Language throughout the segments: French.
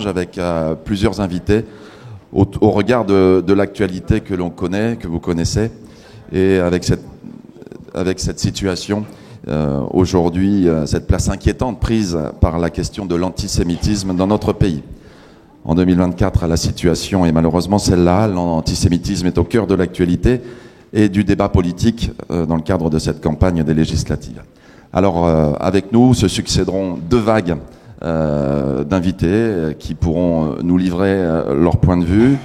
avec plusieurs invités au regard de l'actualité que l'on connaît, que vous connaissez, et avec cette situation aujourd'hui, cette place inquiétante prise par la question de l'antisémitisme dans notre pays. En 2024, la situation est malheureusement celle-là. L'antisémitisme est au cœur de l'actualité et du débat politique dans le cadre de cette campagne des législatives. Alors, avec nous se succéderont deux vagues d'invités qui pourront nous livrer leur point de vue.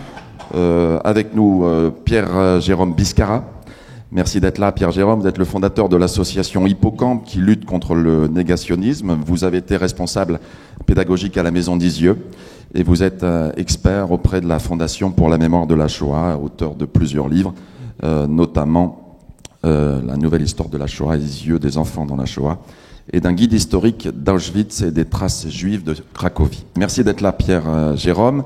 Avec nous, Pierre-Jérôme Biscara. Merci d'être là, Pierre-Jérôme. Vous êtes le fondateur de l'association Hippocampe qui lutte contre le négationnisme. Vous avez été responsable pédagogique à la Maison d'Isieux et vous êtes expert auprès de la Fondation pour la mémoire de la Shoah, auteur de plusieurs livres, notamment La nouvelle histoire de la Shoah et les yeux des enfants dans la Shoah, et d'un guide historique d'Auschwitz et des traces juives de Cracovie. Merci d'être là, Pierre-Jérôme.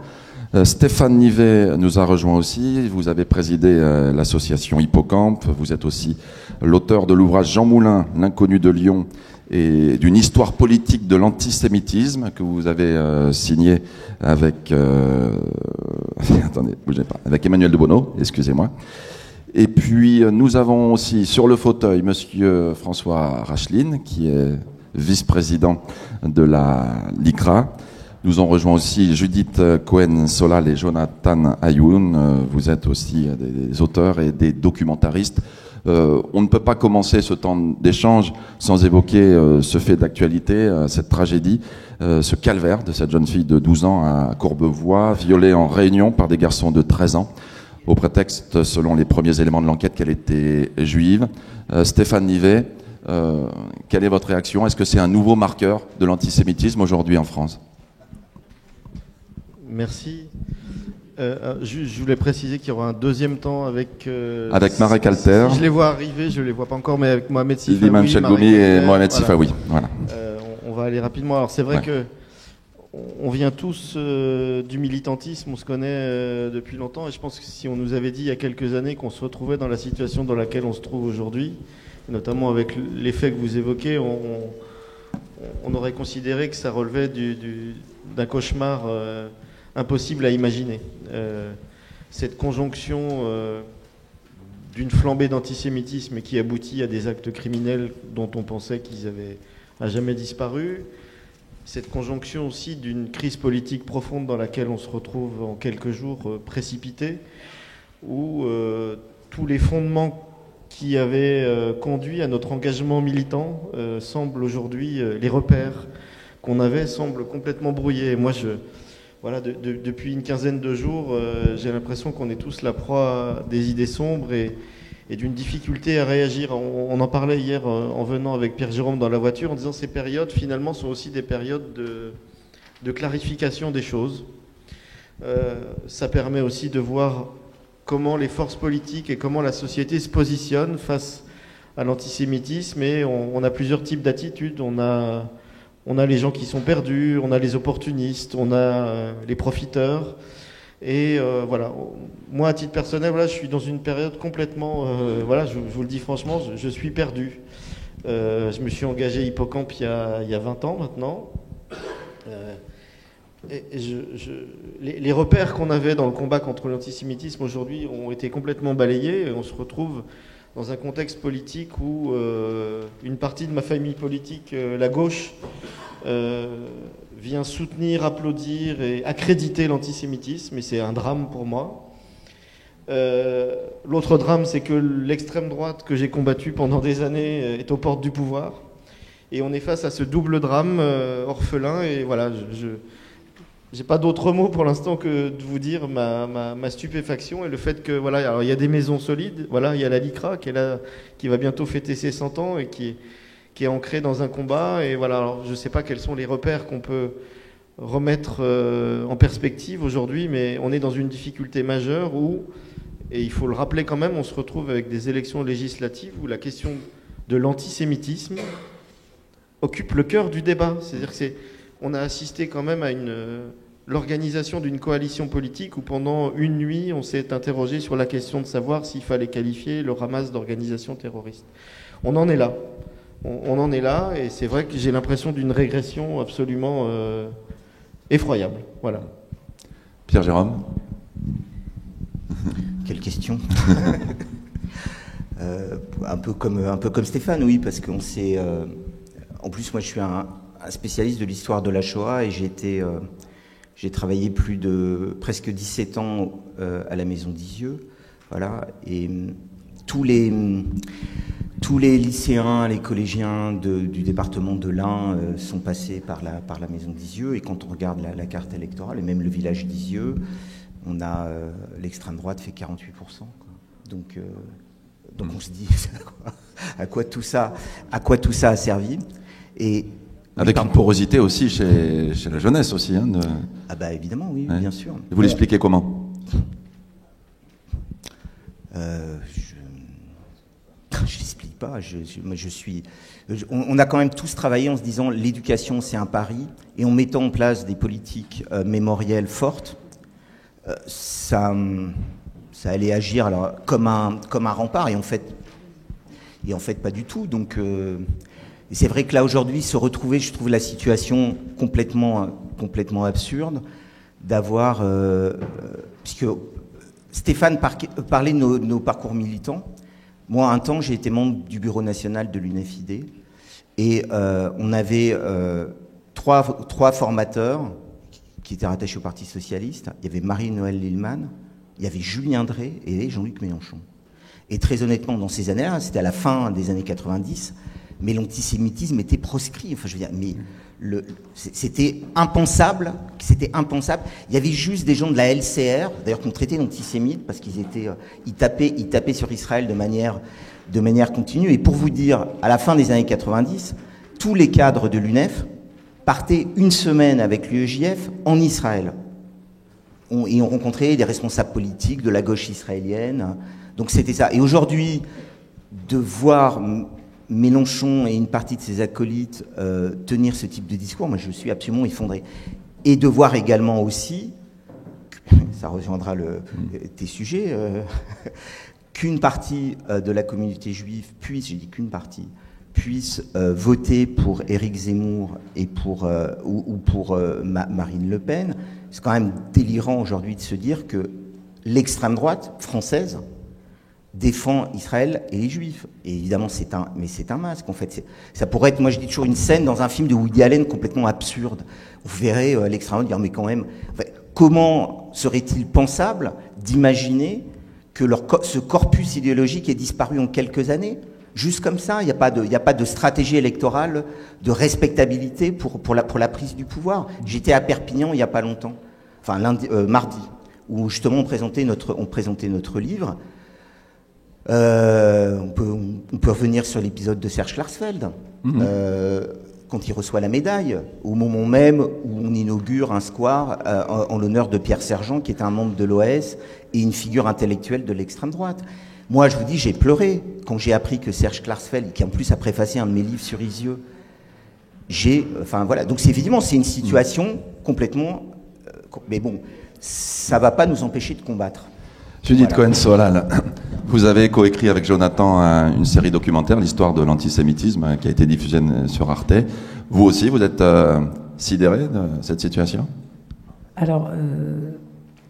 Stéphane Nivet nous a rejoint aussi. Vous avez présidé l'association Hippocampe. Vous êtes aussi l'auteur de l'ouvrage Jean Moulin, l'inconnu de Lyon, et d'une histoire politique de l'antisémitisme que vous avez signé avec attendez, bougez pas, avec Emmanuel de Bono, excusez-moi. Et puis nous avons aussi sur le fauteuil monsieur François Racheline, qui est vice-président de l'ICRA. Nous ont rejoint aussi Judith Cohen-Solal et Jonathan Ayoun. Vous êtes aussi des auteurs et des documentaristes. On ne peut pas commencer ce temps d'échange sans évoquer ce fait d'actualité, cette tragédie, ce calvaire de cette jeune fille de 12 ans à Courbevoie, violée en Réunion par des garçons de 13 ans, au prétexte, selon les premiers éléments de l'enquête, qu'elle était juive. Stéphane Nivet, quelle est votre réaction? Est-ce que c'est un nouveau marqueur de l'antisémitisme aujourd'hui en France? Merci. Je voulais préciser qu'il y aura un deuxième temps avec Marek Alter. Je les vois arriver, je les vois pas encore, mais avec Mohamed Sifawi. Liman Chelgoumi et Mohamed Sifawi. Voilà. On va aller rapidement. Alors c'est vrai que on vient tous du militantisme, on se connaît depuis longtemps, et je pense que si on nous avait dit il y a quelques années qu'on se retrouvait dans la situation dans laquelle on se trouve aujourd'hui, notamment avec les faits que vous évoquez, on aurait considéré que ça relevait d'un cauchemar impossible à imaginer. Cette conjonction d'une flambée d'antisémitisme qui aboutit à des actes criminels dont on pensait qu'ils avaient à jamais disparu, cette conjonction aussi d'une crise politique profonde dans laquelle on se retrouve en quelques jours précipités, où tous les fondements qui avaient conduit à notre engagement militant semblent aujourd'hui, les repères qu'on avait semblent complètement brouillés. Et moi, voilà, depuis une quinzaine de jours, j'ai l'impression qu'on est tous la proie des idées sombres et d'une difficulté à réagir. On en parlait hier en venant avec Pierre-Jérôme dans la voiture, en disant que ces périodes, finalement, sont aussi des périodes de clarification des choses. Ça permet aussi de voir comment les forces politiques et comment la société se positionnent face à l'antisémitisme. Et on a plusieurs types d'attitudes. On a les gens qui sont perdus, on a les opportunistes, on a les profiteurs. Et voilà, moi à titre personnel, voilà, je suis dans une période complètement, voilà, je vous le dis franchement, je suis perdu. Je me suis engagé Hippocampe il y a 20 ans maintenant. Les repères qu'on avait dans le combat contre l'antisémitisme aujourd'hui ont été complètement balayés et on se retrouve dans un contexte politique où une partie de ma famille politique, la gauche, vient soutenir, applaudir et accréditer l'antisémitisme, et c'est un drame pour moi. L'autre drame, c'est que l'extrême droite que j'ai combattue pendant des années est aux portes du pouvoir, et on est face à ce double drame orphelin, et voilà, j'ai pas d'autre mot pour l'instant que de vous dire ma stupéfaction et le fait que voilà, alors il y a des maisons solides, voilà, il y a la LICRA qui est là, qui va bientôt fêter ses 100 ans et qui est ancrée dans un combat, et voilà, alors je sais pas quels sont les repères qu'on peut remettre en perspective aujourd'hui, mais on est dans une difficulté majeure où, et il faut le rappeler quand même, on se retrouve avec des élections législatives où la question de l'antisémitisme occupe le cœur du débat. C'est-à-dire que on a assisté quand même à l'organisation d'une coalition politique où pendant une nuit, on s'est interrogé sur la question de savoir s'il fallait qualifier le Hamas d'organisation terroriste. On en est là. On en est là, et c'est vrai que j'ai l'impression d'une régression absolument effroyable. Voilà. Pierre Jérôme. Quelle question. Un peu comme Stéphane, oui, parce qu'on sait. En plus, moi, je suis un spécialiste de l'histoire de la Shoah et j'ai travaillé presque 17 ans à la Maison d'Isieux, voilà. Et tous les lycéens, les collégiens du département de l'Ain sont passés par la Maison d'Isieux. Et quand on regarde la carte électorale et même le village d'Isieux, on a l'extrême droite fait 48%. Quoi. Donc on se dit à quoi tout ça a servi. Et avec une porosité aussi chez la jeunesse aussi. Hein, Ah bah évidemment, oui, ouais. Bien sûr. Et vous l'expliquez comment? Je l'explique pas. On a quand même tous travaillé en se disant l'éducation c'est un pari, et en mettant en place des politiques mémorielles fortes, ça allait agir alors comme un rempart, et en fait pas du tout. Donc et c'est vrai que là aujourd'hui se retrouver, je trouve la situation complètement absurde d'avoir puisque Stéphane parlait de nos parcours militants. Moi, un temps, j'ai été membre du bureau national de l'UNFID, et on avait trois formateurs qui étaient rattachés au Parti socialiste. Il y avait Marie-Noëlle Lillmann, il y avait Julien Drey et Jean-Luc Mélenchon. Et très honnêtement, dans ces années-là, c'était à la fin des années 90, mais l'antisémitisme était proscrit. Enfin, je veux dire, mais c'était impensable. Il y avait juste des gens de la LCR, d'ailleurs qu'on traitait d'antisémites parce ils tapaient sur Israël de manière continue. Et pour vous dire, à la fin des années 90, tous les cadres de l'UNEF partaient une semaine avec l'UEJF en Israël. Et on rencontrait des responsables politiques de la gauche israélienne. Donc c'était ça. Et aujourd'hui, de voir Mélenchon et une partie de ses acolytes tenir ce type de discours, moi je suis absolument effondré. Et de voir également aussi, ça rejoindra tes sujets, qu'une partie de la communauté juive puisse voter pour Éric Zemmour et pour Marine Le Pen. C'est quand même délirant aujourd'hui de se dire que l'extrême droite française défend Israël et les Juifs. Et évidemment, c'est un masque. En fait, ça pourrait être, moi je dis toujours, une scène dans un film de Woody Allen complètement absurde. Vous verrez l'extrême droite dire, mais quand même, comment serait-il pensable d'imaginer que ce corpus idéologique ait disparu en quelques années? Juste comme ça, il n'y a pas de stratégie électorale, de respectabilité pour la prise du pouvoir. J'étais à Perpignan il n'y a pas longtemps, enfin mardi, où justement on présentait notre livre. On peut revenir sur l'épisode de Serge Klarsfeld, quand il reçoit la médaille, au moment même où on inaugure un square en l'honneur de Pierre Sergent, qui est un membre de l'OAS et une figure intellectuelle de l'extrême droite. Moi, je vous dis, j'ai pleuré quand j'ai appris que Serge Klarsfeld, qui en plus a préfacé un de mes livres sur Isieux, enfin voilà. Donc évidemment, c'est une situation complètement, mais bon, ça va pas nous empêcher de combattre. Judith Cohen-Solal, vous avez coécrit avec Jonathan une série documentaire, l'histoire de l'antisémitisme, qui a été diffusée sur Arte. Vous aussi, vous êtes sidéré de cette situation? Alors,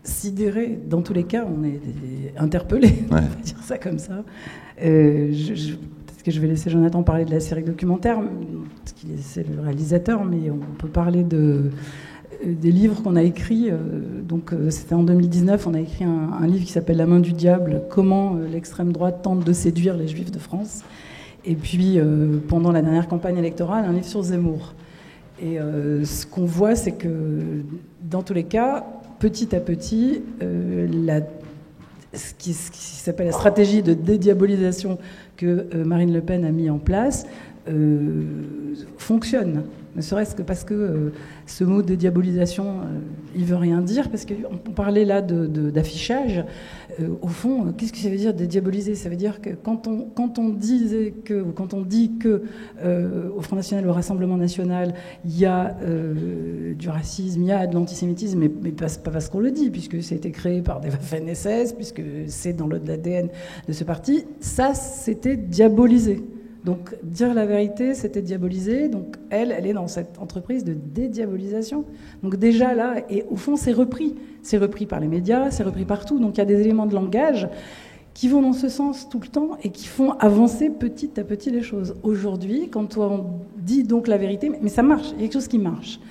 sidéré, dans tous les cas, on est interpellé, on va dire ça comme ça. Peut-être que je vais laisser Jonathan parler de la série documentaire, parce c'est le réalisateur, mais on peut parler des livres qu'on a écrits. Donc c'était en 2019, on a écrit un livre qui s'appelle La main du diable, comment l'extrême droite tente de séduire les Juifs de France. Et puis pendant la dernière campagne électorale, un livre sur Zemmour. Et ce qu'on voit, c'est que dans tous les cas, petit à petit, ce qui s'appelle la stratégie de dédiabolisation que Marine Le Pen a mis en place fonctionne. Ne serait-ce que parce que ce mot de diabolisation, il veut rien dire, parce qu'on parlait là d'affichage. Au fond, qu'est-ce que ça veut dire dédiaboliser? Ça veut dire que quand on dit que au Front National, au Rassemblement National, il y a du racisme, il y a de l'antisémitisme, mais pas parce qu'on le dit, puisque ça a été créé par des Waffen-SS, puisque c'est dans l'ADN de ce parti, ça, c'était diabolisé. Donc dire la vérité, c'était diaboliser. Donc elle est dans cette entreprise de dédiabolisation. Donc déjà là, et au fond, c'est repris. C'est repris par les médias, c'est repris partout. Donc il y a des éléments de langage qui vont dans ce sens tout le temps et qui font avancer petit à petit les choses. Aujourd'hui, quand on dit donc la vérité, mais ça marche, il y a quelque chose qui marche.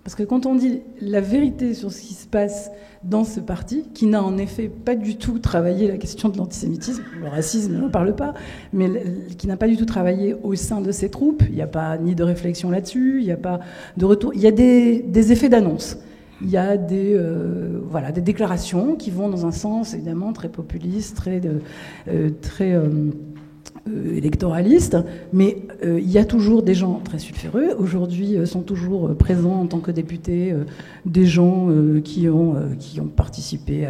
Parce que quand on dit la vérité sur ce qui se passe dans ce parti, qui n'a en effet pas du tout travaillé la question de l'antisémitisme, le racisme, on n'en parle pas, mais qui n'a pas du tout travaillé au sein de ses troupes, il n'y a pas ni de réflexion là-dessus, il n'y a pas de retour, il y a des effets d'annonce. Il y a des déclarations qui vont dans un sens évidemment très populiste, très électoraliste, mais il y a toujours des gens très sulfureux. Aujourd'hui, sont toujours présents en tant que députés des gens qui ont participé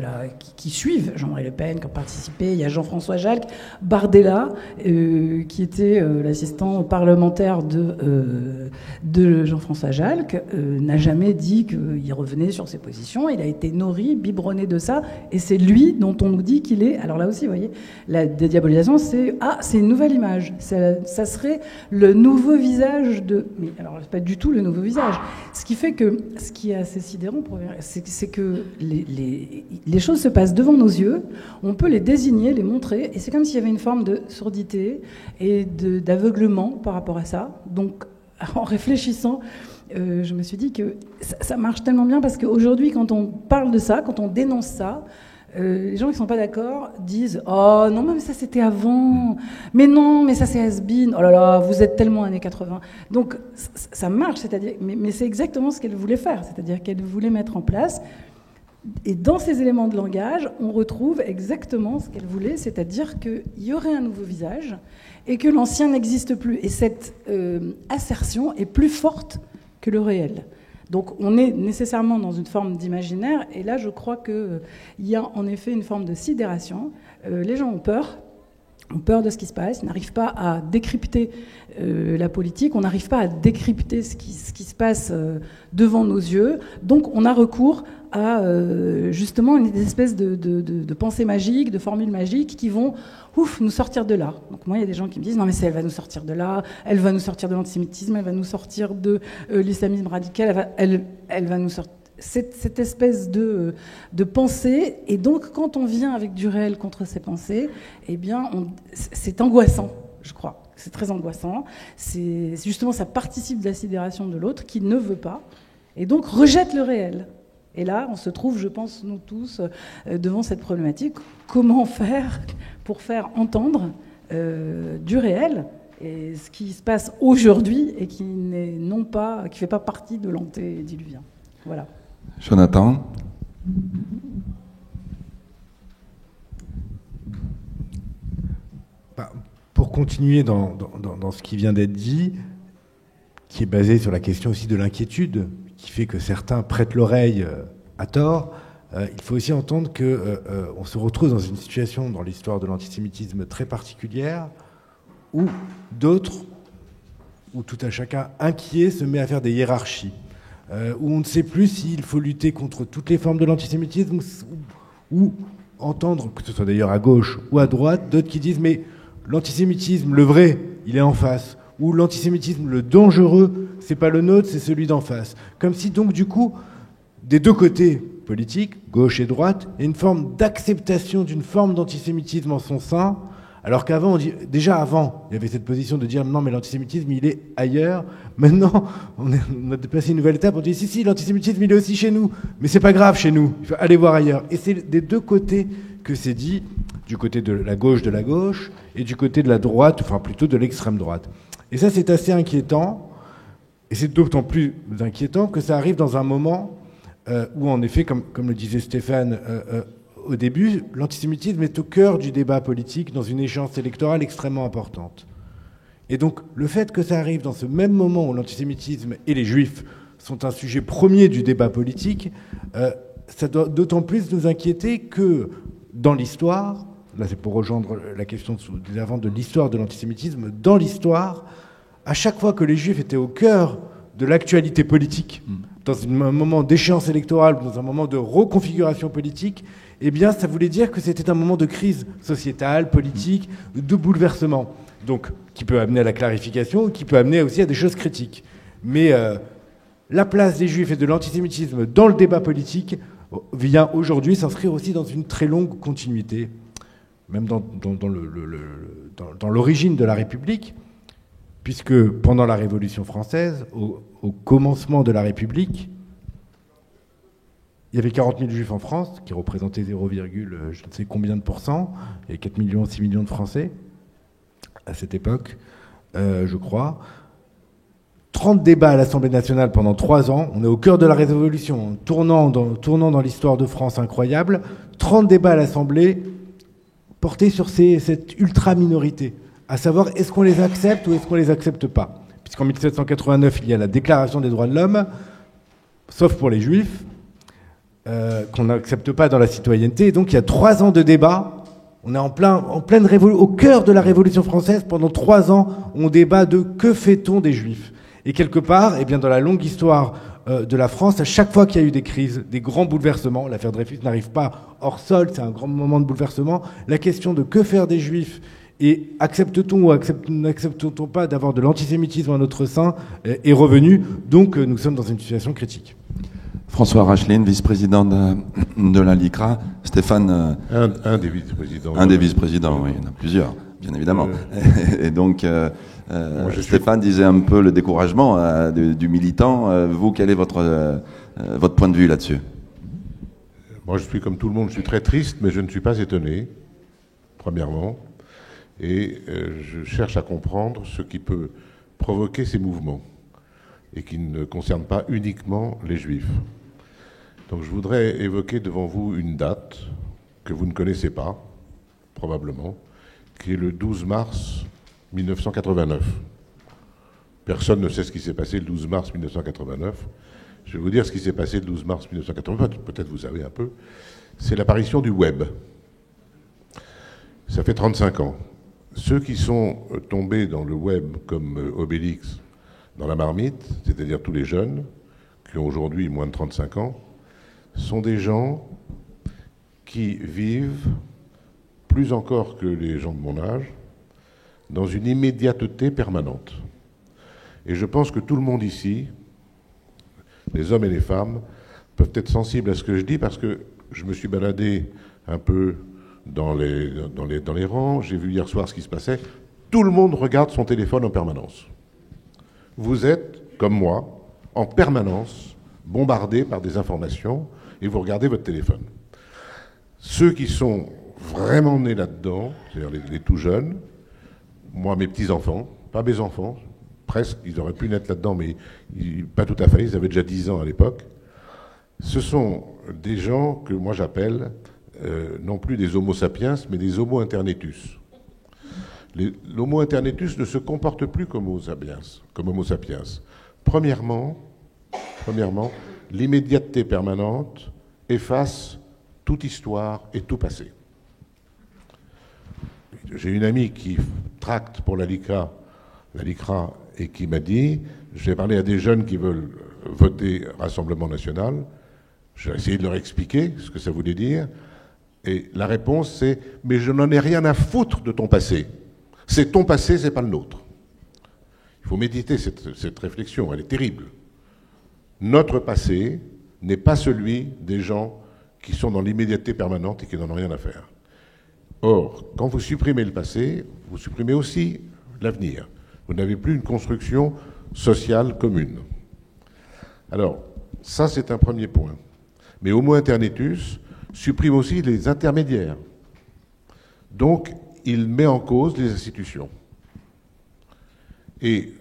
qui suivent Jean-Marie Le Pen, qui ont participé. Il y a Jean-François Jalc, Bardella, qui était l'assistant parlementaire de Jean-François Jalc, n'a jamais dit qu'il revenait sur ses positions. Il a été nourri, biberonné de ça, et c'est lui dont on nous dit qu'il est. Alors là aussi, vous voyez, la dédiabolisation, c'est une nouvelle image. Ça serait le nouveau visage de... Mais alors, c'est pas du tout le nouveau visage. Ce qui fait que, ce qui est assez sidérant, c'est que les choses se passent devant nos yeux, on peut les désigner, les montrer, et c'est comme s'il y avait une forme de surdité et d'aveuglement par rapport à ça. Donc, en réfléchissant, je me suis dit que ça marche tellement bien, parce qu'aujourd'hui, quand on parle de ça, quand on dénonce ça, les gens qui ne sont pas d'accord disent « Oh non, mais ça c'était avant, mais non, mais ça c'est has-been, oh là là, vous êtes tellement années 80 ». Donc ça marche, c'est-à-dire, mais c'est exactement ce qu'elle voulait faire, c'est-à-dire qu'elle voulait mettre en place, et dans ces éléments de langage, on retrouve exactement ce qu'elle voulait, c'est-à-dire qu'il y aurait un nouveau visage et que l'ancien n'existe plus. Et cette assertion est plus forte que le réel. Donc on est nécessairement dans une forme d'imaginaire, et là je crois qu'il y a en effet une forme de sidération. Les gens ont peur de ce qui se passe, ils n'arrivent pas à décrypter la politique, on n'arrive pas à décrypter ce qui se passe devant nos yeux, donc on a recours à justement une espèce de pensée magique, de formules magiques qui vont nous sortir de là. Donc moi, il y a des gens qui me disent « Non, mais elle va nous sortir de là, elle va nous sortir de l'antisémitisme, elle va nous sortir de l'islamisme radical, elle va nous sortir... » Cette espèce de pensée, et donc quand on vient avec du réel contre ces pensées, eh bien, c'est angoissant, je crois. C'est très angoissant. Justement, ça participe de la sidération de l'autre qui ne veut pas, et donc rejette le réel. Et là, on se trouve, je pense, nous tous, devant cette problématique. Comment faire pour faire entendre du réel, et ce qui se passe aujourd'hui et qui ne fait pas partie de l'antédiluvien. Voilà. Jonathan. Pour continuer dans ce qui vient d'être dit, qui est basé sur la question aussi de l'inquiétude, qui fait que certains prêtent l'oreille à tort, il faut aussi entendre qu'on se retrouve dans une situation dans l'histoire de l'antisémitisme très particulière, où d'autres, où tout un chacun inquiet se met à faire des hiérarchies, où on ne sait plus s'il faut lutter contre toutes les formes de l'antisémitisme, ou entendre, que ce soit d'ailleurs à gauche ou à droite, d'autres qui disent mais l'antisémitisme, le vrai, il est en face, ou l'antisémitisme, le dangereux, c'est pas le nôtre, c'est celui d'en face. Comme si donc du coup, des deux côtés politiques, gauche et droite, il y a une forme d'acceptation d'une forme d'antisémitisme en son sein, alors qu'avant, déjà avant, il y avait cette position de dire non mais l'antisémitisme il est ailleurs. Maintenant, on a dépassé une nouvelle étape, on dit si l'antisémitisme il est aussi chez nous, mais c'est pas grave chez nous, il faut aller voir ailleurs. Et c'est des deux côtés que c'est dit, du côté de la gauche et du côté de la droite, enfin plutôt de l'extrême droite. Et ça c'est assez inquiétant, et c'est d'autant plus inquiétant que ça arrive dans un moment où en effet, comme le disait Stéphane au début, l'antisémitisme est au cœur du débat politique dans une échéance électorale extrêmement importante. Et donc, le fait que ça arrive dans ce même moment où l'antisémitisme et les juifs sont un sujet premier du débat politique, ça doit d'autant plus nous inquiéter que dans l'histoire, là c'est pour rejoindre la question d'avant de l'histoire de l'antisémitisme, dans l'histoire, à chaque fois que les juifs étaient au cœur de l'actualité politique, dans un moment d'échéance électorale, dans un moment de reconfiguration politique, eh bien, ça voulait dire que c'était un moment de crise sociétale, politique, de bouleversement. Donc, qui peut amener à la clarification, qui peut amener aussi à des choses critiques. Mais la place des Juifs et de l'antisémitisme dans le débat politique vient aujourd'hui s'inscrire aussi dans une très longue continuité, même dans l'origine de la République, puisque pendant la Révolution française, au commencement de la République, il y avait 40 000 Juifs en France, qui représentaient 0, je ne sais combien de pourcents. Il y avait 4 millions, 6 millions de Français à cette époque, je crois. 30 débats à l'Assemblée nationale pendant 3 ans. On est au cœur de la Révolution, tournant dans l'histoire de France incroyable. 30 débats à l'Assemblée portés sur cette ultra-minorité, à savoir est-ce qu'on les accepte ou est-ce qu'on les accepte pas. Puisqu'en 1789, il y a la Déclaration des droits de l'homme, sauf pour les Juifs, qu'on n'accepte pas dans la citoyenneté. Et donc il y a 3 ans de débat. On est en pleine au cœur de la Révolution française. Pendant 3 ans, on débat de que fait-on des Juifs. Et quelque part, eh bien, dans la longue histoire de la France, à chaque fois qu'il y a eu des crises, des grands bouleversements, l'affaire Dreyfus n'arrive pas hors sol, c'est un grand moment de bouleversement, la question de que faire des Juifs et accepte-t-on ou n'accepte-t-on pas d'avoir de l'antisémitisme à notre sein est revenue. Donc nous sommes dans une situation critique. François Racheline, vice-président de la LICRA. Stéphane... Un des vice-présidents. Un des vice-présidents, oui, il y en a plusieurs, bien évidemment. Et donc, Stéphane disait un peu le découragement du militant. Vous, quel est votre point de vue là-dessus? Moi, je suis comme tout le monde, je suis très triste, mais je ne suis pas étonné, premièrement. Et je cherche à comprendre ce qui peut provoquer ces mouvements et qui ne concernent pas uniquement les Juifs. Donc je voudrais évoquer devant vous une date que vous ne connaissez pas, probablement, qui est le 12 mars 1989. Personne ne sait ce qui s'est passé le 12 mars 1989. Je vais vous dire ce qui s'est passé le 12 mars 1989, peut-être vous savez un peu. C'est l'apparition du web. Ça fait 35 ans. Ceux qui sont tombés dans le web comme Obélix dans la marmite, c'est-à-dire tous les jeunes, qui ont aujourd'hui moins de 35 ans, sont des gens qui vivent, plus encore que les gens de mon âge, dans une immédiateté permanente. Et je pense que tout le monde ici, les hommes et les femmes, peuvent être sensibles à ce que je dis, parce que je me suis baladé un peu dans les rangs, j'ai vu hier soir ce qui se passait. Tout le monde regarde son téléphone en permanence. Vous êtes, comme moi, en permanence bombardés par des informations et vous regardez votre téléphone. Ceux qui sont vraiment nés là-dedans, c'est-à-dire les tout jeunes, moi, mes petits-enfants, pas mes enfants, presque, ils auraient pu naître là-dedans, mais pas tout à fait, ils avaient déjà 10 ans à l'époque. Ce sont des gens que moi j'appelle non plus des homo sapiens, mais des homo internetus. L'homo internetus ne se comporte plus comme homo sapiens. Premièrement, l'immédiateté permanente efface toute histoire et tout passé. J'ai une amie qui tracte pour la LICRA, et qui m'a dit, j'ai parlé à des jeunes qui veulent voter Rassemblement National, j'ai essayé de leur expliquer ce que ça voulait dire, et la réponse c'est « mais je n'en ai rien à foutre de ton passé. C'est ton passé, c'est pas le nôtre. » Il faut méditer cette réflexion, elle est terrible. Notre passé n'est pas celui des gens qui sont dans l'immédiateté permanente et qui n'en ont rien à faire. Or, quand vous supprimez le passé, vous supprimez aussi l'avenir. Vous n'avez plus une construction sociale commune. Alors, ça c'est un premier point. Mais Homo internetus supprime aussi les intermédiaires. Donc, il met en cause les institutions. Et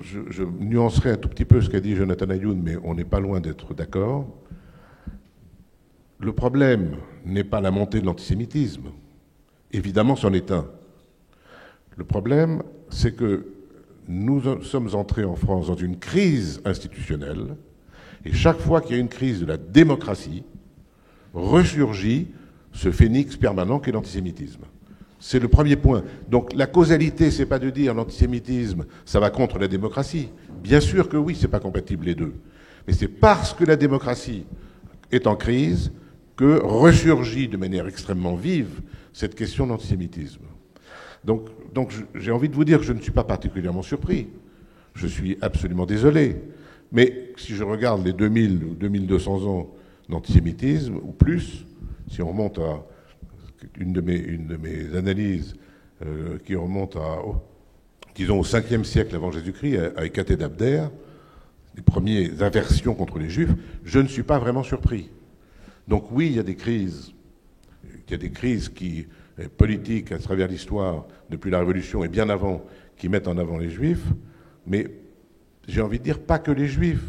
je nuancerai un tout petit peu ce qu'a dit Jonathan Ayoun, mais on n'est pas loin d'être d'accord. Le problème n'est pas la montée de l'antisémitisme. Évidemment, c'en est un. Le problème, c'est que nous sommes entrés en France dans une crise institutionnelle, et chaque fois qu'il y a une crise de la démocratie, ressurgit ce phénix permanent qu'est l'antisémitisme. C'est le premier point. Donc la causalité, c'est pas de dire l'antisémitisme, ça va contre la démocratie. Bien sûr que oui, c'est pas compatible les deux. Mais c'est parce que la démocratie est en crise que ressurgit de manière extrêmement vive cette question d'antisémitisme. Donc j'ai envie de vous dire que je ne suis pas particulièrement surpris. Je suis absolument désolé. Mais si je regarde les 2000 ou 2200 ans d'antisémitisme, ou plus, si on remonte à une de mes analyses qui remonte disons au 5e siècle avant Jésus-Christ, avec Caté d'Abder, les premières aversions contre les Juifs, je ne suis pas vraiment surpris. Donc oui, il y a des crises politiques à travers l'histoire, depuis la Révolution et bien avant, qui mettent en avant les Juifs, mais j'ai envie de dire pas que les Juifs,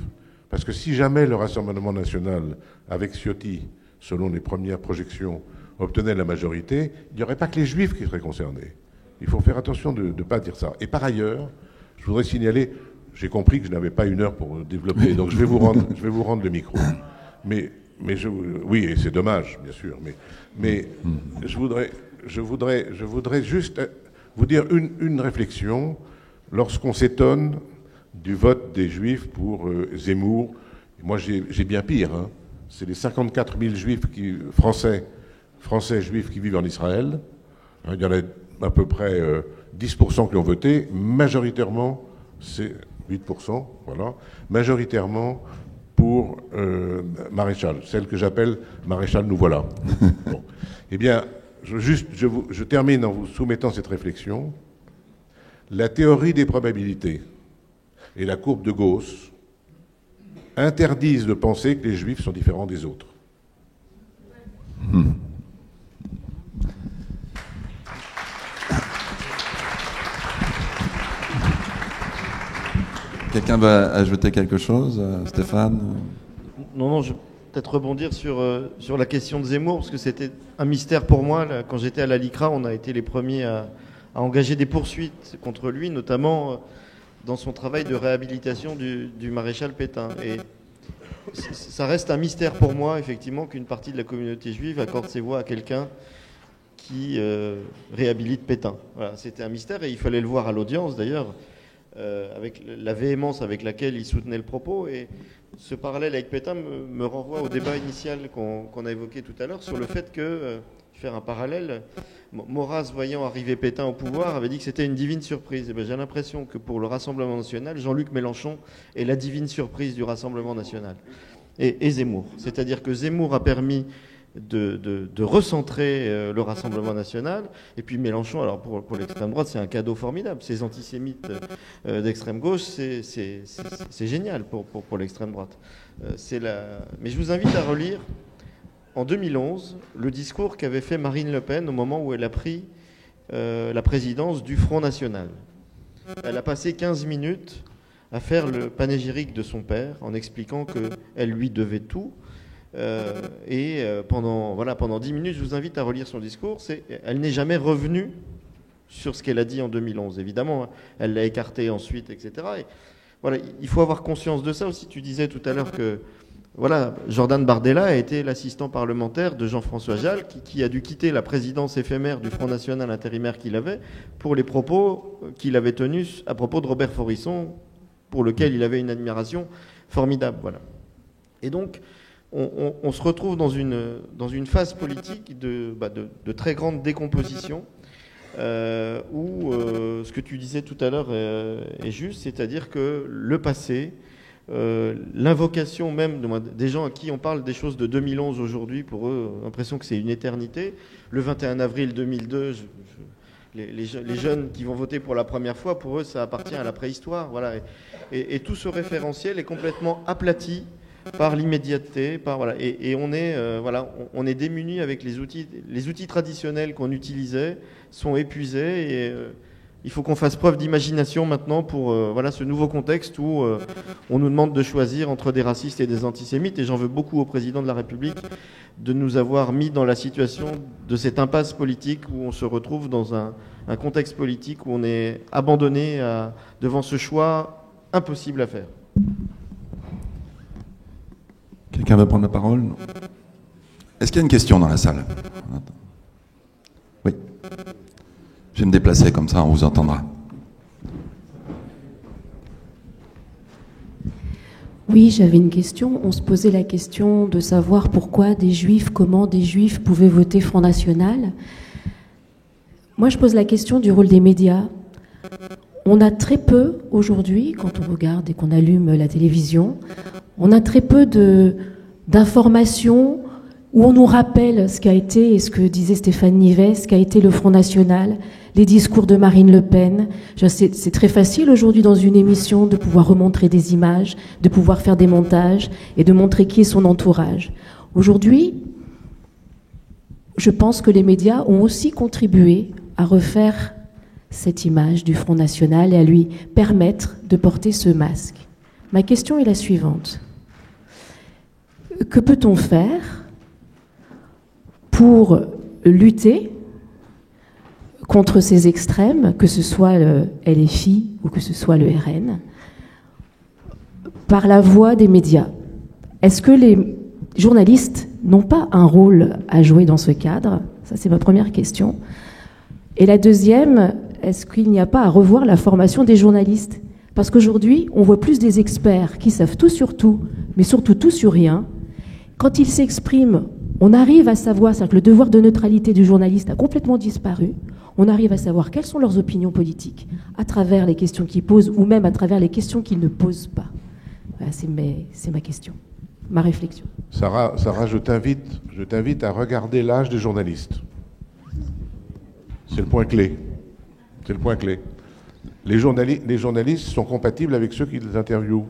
parce que si jamais le Rassemblement national, avec Ciotti, selon les premières projections, obtenait la majorité, il n'y aurait pas que les Juifs qui seraient concernés. Il faut faire attention de ne pas dire ça. Et par ailleurs, je voudrais signaler, j'ai compris que je n'avais pas 1 heure pour développer, donc je vais vous rendre le micro. Mais oui, et c'est dommage, bien sûr. Mais je voudrais juste vous dire une réflexion. Lorsqu'on s'étonne du vote des Juifs pour Zemmour, moi j'ai bien pire. Hein. C'est les 54 000 Juifs Français juifs qui vivent en Israël. Il y en a à peu près 10% qui ont voté. Majoritairement, c'est 8%, voilà. Majoritairement pour Maréchal, celle que j'appelle Maréchal nous voilà. Bon. Eh bien, je termine en vous soumettant cette réflexion. La théorie des probabilités et la courbe de Gauss interdisent de penser que les Juifs sont différents des autres. Quelqu'un va ajouter quelque chose, Stéphane? Non, je vais peut-être rebondir sur la question de Zemmour, parce que c'était un mystère pour moi. Là, quand j'étais à la LICRA, on a été les premiers à engager des poursuites contre lui, notamment dans son travail de réhabilitation du maréchal Pétain. Et ça reste un mystère pour moi, effectivement, qu'une partie de la communauté juive accorde ses voix à quelqu'un qui réhabilite Pétain. Voilà, c'était un mystère, et il fallait le voir à l'audience, d'ailleurs, avec la véhémence avec laquelle il soutenait le propos. Et ce parallèle avec Pétain me renvoie au débat initial qu'on a évoqué tout à l'heure sur le fait que, faire un parallèle, Maurras, voyant arriver Pétain au pouvoir, avait dit que c'était une divine surprise. Et bien, j'ai l'impression que pour le Rassemblement national, Jean-Luc Mélenchon est la divine surprise du Rassemblement national. Et Zemmour. C'est-à-dire que Zemmour a permis de recentrer le Rassemblement national. Et puis Mélenchon, alors pour l'extrême droite, c'est un cadeau formidable. Ces antisémites d'extrême gauche, c'est génial pour l'extrême droite. Mais je vous invite à relire, en 2011, le discours qu'avait fait Marine Le Pen au moment où elle a pris la présidence du Front National. Elle a passé 15 minutes à faire le panégyrique de son père en expliquant qu'elle lui devait tout. Pendant 10 minutes, je vous invite à relire son discours. Elle n'est jamais revenue sur ce qu'elle a dit en 2011. Évidemment, elle l'a écarté ensuite, etc. Et voilà, il faut avoir conscience de ça aussi. Tu disais tout à l'heure que Jordan Bardella a été l'assistant parlementaire de Jean-François Jalles, qui a dû quitter la présidence éphémère du Front National intérimaire qu'il avait pour les propos qu'il avait tenus à propos de Robert Forisson, pour lequel il avait une admiration formidable. Voilà. Et donc, on se retrouve dans une phase politique de très grande décomposition, où ce que tu disais tout à l'heure est juste, c'est-à-dire que le passé, l'invocation même des gens à qui on parle des choses de 2011 aujourd'hui, pour eux, l'impression que c'est une éternité. Le 21 avril 2002, les jeunes qui vont voter pour la première fois, pour eux, ça appartient à la préhistoire. Voilà. Et tout ce référentiel est complètement aplati par l'immédiateté, et on est démuni avec les outils traditionnels qu'on utilisait sont épuisés, et il faut qu'on fasse preuve d'imagination maintenant pour ce nouveau contexte où on nous demande de choisir entre des racistes et des antisémites. Et j'en veux beaucoup au président de la République de nous avoir mis dans la situation de cette impasse politique où on se retrouve dans un contexte politique où on est abandonné devant ce choix impossible à faire. Quelqu'un veut prendre la parole? Est-ce qu'il y a une question dans la salle? Oui. Je vais me déplacer, comme ça on vous entendra. Oui, j'avais une question. On se posait la question de savoir pourquoi des Juifs, comment des Juifs pouvaient voter Front National. Moi, je pose la question du rôle des médias. On a très peu, aujourd'hui, quand on regarde et qu'on allume la télévision, on a très peu d'informations où on nous rappelle ce qu'a été, et ce que disait Stéphane Nivet, ce qu'a été le Front National, les discours de Marine Le Pen. C'est très facile aujourd'hui dans une émission de pouvoir remontrer des images, de pouvoir faire des montages et de montrer qui est son entourage. Aujourd'hui, je pense que les médias ont aussi contribué à refaire cette image du Front National et à lui permettre de porter ce masque. Ma question est la suivante. Que peut-on faire pour lutter contre ces extrêmes, que ce soit le LFI ou que ce soit le RN, par la voie des médias? Est-ce que les journalistes n'ont pas un rôle à jouer dans ce cadre? Ça, c'est ma première question. Et la deuxième, est-ce qu'il n'y a pas à revoir la formation des journalistes? Parce qu'aujourd'hui, on voit plus des experts qui savent tout sur tout, mais surtout tout sur rien. Quand ils s'expriment, on arrive à savoir, c'est-à-dire que le devoir de neutralité du journaliste a complètement disparu. On arrive à savoir quelles sont leurs opinions politiques à travers les questions qu'ils posent ou même à travers les questions qu'ils ne posent pas. Voilà, c'est ma question, ma réflexion. Sarah, je t'invite à regarder l'âge des journalistes. C'est le point clé. C'est le point clé. Les journalistes sont compatibles avec ceux qui les interviewent.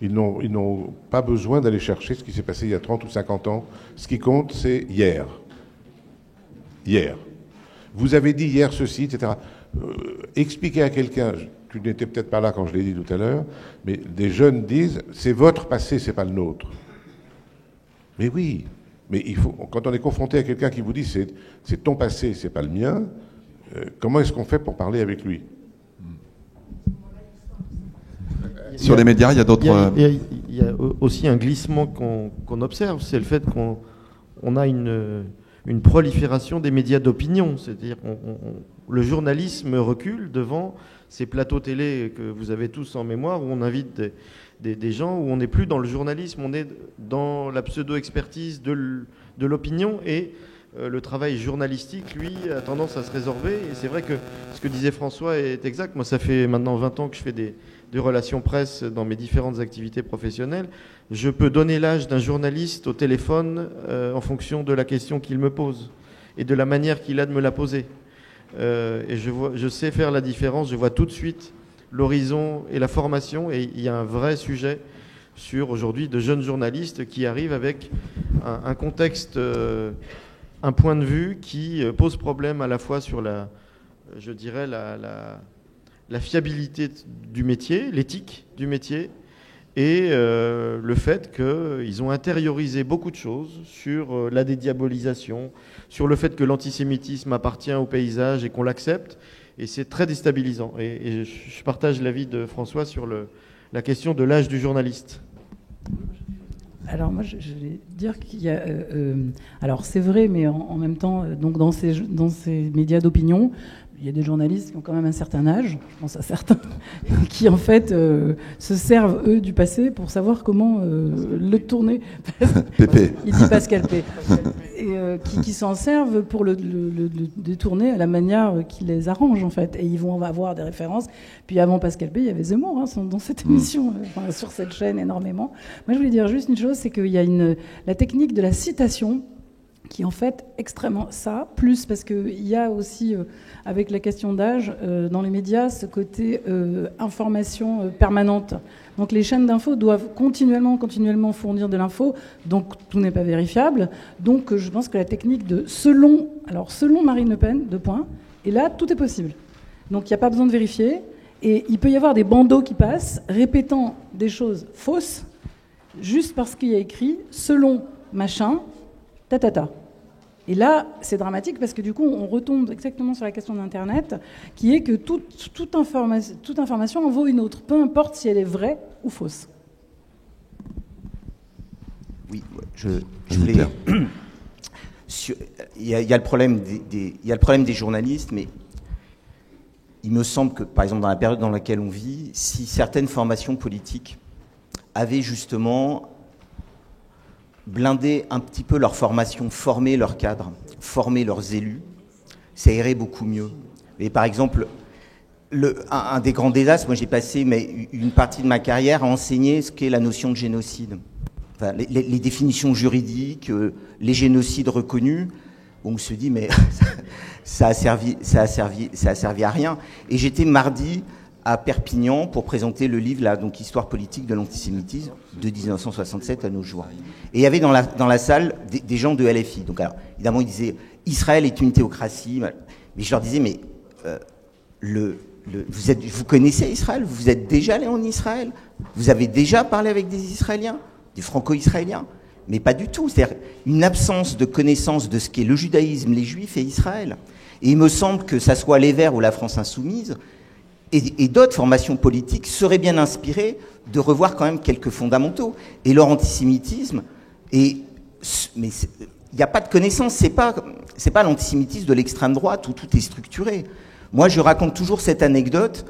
Ils n'ont pas besoin d'aller chercher ce qui s'est passé il y a 30 ou 50 ans. Ce qui compte, c'est hier. Hier. Vous avez dit hier ceci, etc. Expliquer à quelqu'un, tu n'étais peut-être pas là quand je l'ai dit tout à l'heure, mais des jeunes disent, c'est votre passé, c'est pas le nôtre. Mais oui, mais il faut, quand on est confronté à quelqu'un qui vous dit, c'est ton passé, c'est pas le mien, comment est-ce qu'on fait pour parler avec lui? Sur les médias, il y a d'autres... Il y a aussi un glissement qu'on observe, c'est le fait qu'on a une prolifération des médias d'opinion. C'est-à-dire le journalisme recule devant ces plateaux télé que vous avez tous en mémoire, où on invite des gens, où on n'est plus dans le journalisme, on est dans la pseudo-expertise de l'opinion, et le travail journalistique, lui, a tendance à se résorber. Et c'est vrai que ce que disait François est exact. Moi, ça fait maintenant 20 ans que je fais des relations presse dans mes différentes activités professionnelles. Je peux donner l'âge d'un journaliste au téléphone en fonction de la question qu'il me pose et de la manière qu'il a de me la poser. Et je sais faire la différence, je vois tout de suite l'horizon et la formation, et il y a un vrai sujet sur aujourd'hui de jeunes journalistes qui arrivent avec un contexte, un point de vue qui pose problème à la fois sur la fiabilité du métier, l'éthique du métier, et le fait qu'ils ont intériorisé beaucoup de choses sur la dédiabolisation, sur le fait que l'antisémitisme appartient au paysage et qu'on l'accepte, et c'est très déstabilisant. Et je partage l'avis de François sur la question de l'âge du journaliste. Alors moi, je vais dire qu'il y a... alors c'est vrai, mais en même temps, donc dans ces médias d'opinion, il y a des journalistes qui ont quand même un certain âge, je pense à certains, qui en fait se servent, eux, du passé pour savoir comment le tourner. Pépé. Il dit Pascal P. Et qui s'en servent pour le détourner à la manière qui les arrange, en fait. Et ils vont avoir des références. Puis avant Pascal P, il y avait Zemmour dans cette émission, sur cette chaîne énormément. Moi, je voulais dire juste une chose, c'est qu'il y a la technique de la citation qui est en fait extrêmement ça, plus parce qu'il y a aussi, avec la question d'âge, dans les médias, ce côté information permanente. Donc les chaînes d'infos doivent continuellement fournir de l'info, donc tout n'est pas vérifiable. Donc je pense que la technique de selon Marine Le Pen, 2 points, et là tout est possible. Donc il n'y a pas besoin de vérifier, et il peut y avoir des bandeaux qui passent répétant des choses fausses, juste parce qu'il y a écrit selon machin, ta. Et là, c'est dramatique parce que du coup, on retombe exactement sur la question d'Internet, qui est que toute information en vaut une autre, peu importe si elle est vraie ou fausse. Oui, je voulais... Il y a le problème des journalistes, mais il me semble que, par exemple, dans la période dans laquelle on vit, si certaines formations politiques avaient justement blindé un petit peu leur formation, formé leurs cadres, formé leurs élus, ça irait beaucoup mieux. Et par exemple, un des grands désastres, moi j'ai passé une partie de ma carrière à enseigner ce qu'est la notion de génocide. Enfin, les définitions juridiques, les génocides reconnus, on se dit mais ça a servi à rien. Et j'étais mardi à Perpignan pour présenter le livre là, donc Histoire politique de l'antisémitisme de 1967 à nos jours. Et il y avait dans la salle des gens de LFI. Donc alors, évidemment, ils disaient Israël est une théocratie. Mais je leur disais mais vous connaissez Israël? Vous êtes déjà allé en Israël? Vous avez déjà parlé avec des Israéliens, des franco-israéliens? Mais pas du tout. C'est-à-dire une absence de connaissance de ce qu'est le judaïsme, les juifs et Israël. Et il me semble que ça soit les Verts ou la France Insoumise et d'autres formations politiques seraient bien inspirées de revoir quand même quelques fondamentaux. Et leur antisémitisme, mais il n'y a pas de connaissance, c'est pas l'antisémitisme de l'extrême droite où tout est structuré. Moi, je raconte toujours cette anecdote.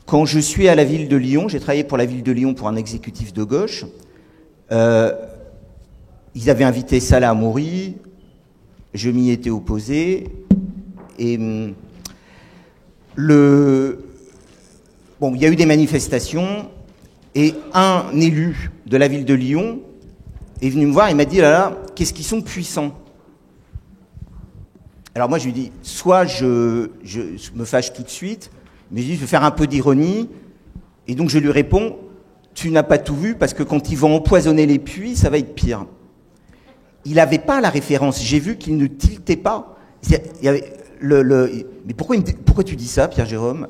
Quand je suis à la ville de Lyon, j'ai travaillé pour la ville de Lyon pour un exécutif de gauche. Ils avaient invité Salah Hamouri, je m'y étais opposé, et il y a eu des manifestations, et un élu de la ville de Lyon est venu me voir et m'a dit, là, qu'est-ce qu'ils sont puissants. Alors moi je lui dis, soit je me fâche tout de suite, mais je vais faire un peu d'ironie, et donc je lui réponds, tu n'as pas tout vu, parce que quand ils vont empoisonner les puits, ça va être pire. Il n'avait pas la référence. J'ai vu qu'il ne tiltait pas. Il y avait mais pourquoi tu dis ça, Pierre-Jérôme?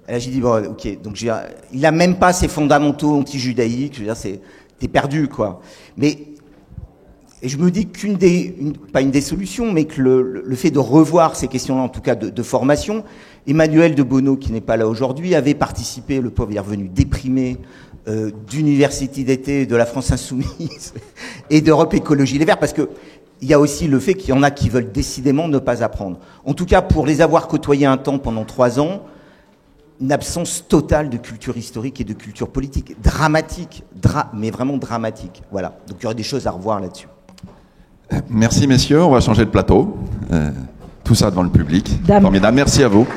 Et là, j'ai dit, bon, ok. Donc, il n'a même pas ses fondamentaux anti-judaïques. Je veux dire, t'es perdu, quoi. Et je me dis pas une des solutions, mais que le fait de revoir ces questions-là, en tout cas de formation, Emmanuel de Bono, qui n'est pas là aujourd'hui, avait participé, le pauvre, il est revenu déprimé, d'université d'été de la France Insoumise et d'Europe Écologie Les Verts, parce que il y a aussi le fait qu'il y en a qui veulent décidément ne pas apprendre. En tout cas, pour les avoir côtoyés un temps pendant 3 ans, une absence totale de culture historique et de culture politique. Dramatique, mais vraiment dramatique. Voilà. Donc il y aurait des choses à revoir là-dessus. Merci messieurs, on va changer de plateau. Tout ça devant le public. Dame. Formidable, merci à vous.